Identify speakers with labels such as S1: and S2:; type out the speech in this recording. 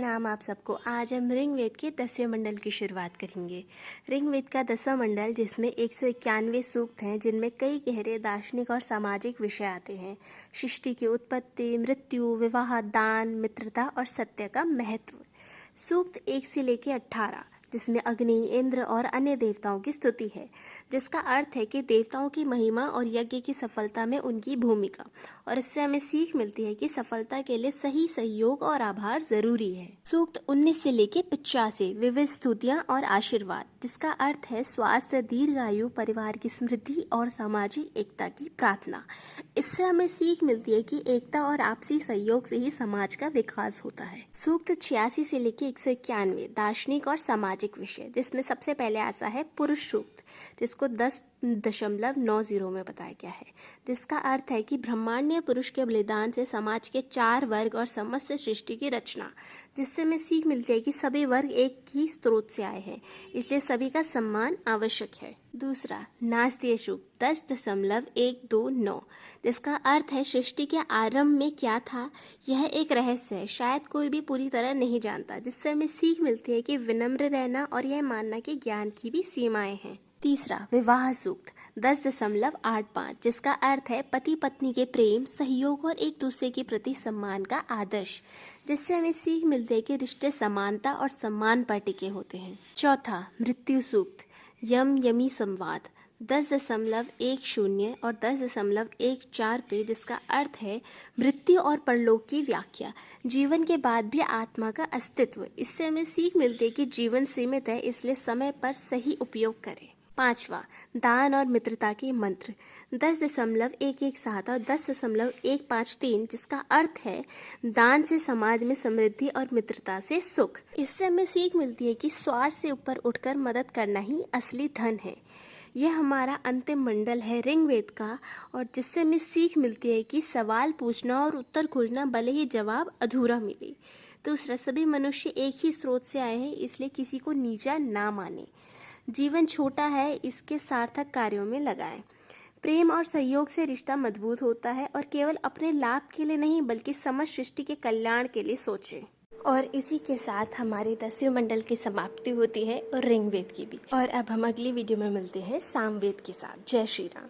S1: प्रणाम आप सबको। आज हम ऋग्वेद के 10वें मंडल की शुरुआत करेंगे। ऋग्वेद का 10वां मंडल जिसमें 191 सूक्त हैं, जिनमें कई गहरे दार्शनिक और सामाजिक विषय आते हैं। सृष्टि की उत्पत्ति, मृत्यु, विवाह, दान, मित्रता और सत्य का महत्व। सूक्त 1 से लेकर 18 जिसमें अग्नि, इंद्र और अन्य देवताओं की स्तुति है, जिसका अर्थ है कि देवताओं की महिमा और यज्ञ की सफलता में उनकी भूमिका। और इससे हमें सीख मिलती है कि सफलता के लिए सही सहयोग और आभार जरूरी है। सूक्त 19 से लेकर 85 विविध स्तुतियां और आशीर्वाद, जिसका अर्थ है स्वास्थ्य, दीर्घायु, परिवार की समृद्धि और सामाजिक एकता की प्रार्थना। इससे हमें सीख मिलती है कि एकता और आपसी सहयोग से ही समाज का विकास होता है। सूक्त 86 से लेकर 191 दार्शनिक और सामाजिक विषय, जिसमें सबसे पहले आता है पुरुष सूक्त, जिसको 10.90 में बताया गया है, जिसका अर्थ है कि ब्रह्मांडीय पुरुष के बलिदान से समाज के 4 वर्ग और समस्त सृष्टि की रचना, जिससे हमें सीख मिलती है कि सभी वर्ग एक ही स्रोत से आए हैं, इसलिए सभी का सम्मान आवश्यक है। दूसरा नास्तीय सूक्त 10.129, जिसका अर्थ है सृष्टि के आरंभ में क्या था, यह एक रहस्य है, शायद कोई भी पूरी तरह नहीं जानता, जिससे हमें सीख मिलती है कि विनम्र रहना और यह मानना कि ज्ञान की भी सीमाएं हैं। तीसरा विवाह सूक्त 10.85, जिसका अर्थ है पति पत्नी के प्रेम, सहयोग और एक दूसरे के प्रति सम्मान का आदर्श, जिससे हमें सीख मिलती है कि रिश्ते समानता और सम्मान पर टिके होते हैं। चौथा मृत्यु सूक्त यम यमी संवाद 10.10 और 10.14 पे, जिसका अर्थ है मृत्यु और परलोक की व्याख्या, जीवन के बाद भी आत्मा का अस्तित्व। इससे हमें सीख मिलती है कि जीवन सीमित है, इसलिए समय पर सही उपयोग करें। पांचवा दान और मित्रता के मंत्र 10.117 और 10.153, जिसका अर्थ है दान से समाज में समृद्धि और मित्रता से सुख। इससे हमें सीख मिलती है कि स्वार्थ से ऊपर उठकर मदद करना ही असली धन है। यह हमारा अंतिम मंडल है ऋग्वेद का, और जिससे हमें सीख मिलती है कि सवाल पूछना और उत्तर खोजना भले ही जवाब अधूरा मिले। दूसरा, सभी मनुष्य एक ही स्रोत से आए हैं, इसलिए किसी को नीचा ना माने। जीवन छोटा है, इसके सार्थक कार्यों में लगाएं। प्रेम और सहयोग से रिश्ता मजबूत होता है, और केवल अपने लाभ के लिए नहीं बल्कि समस्त सृष्टि के कल्याण के लिए सोचें। और इसी के साथ हमारे 10वें मंडल की समाप्ति होती है, और ऋग्वेद की भी। और अब हम अगली वीडियो में मिलते हैं सामवेद के साथ। जय श्री राम।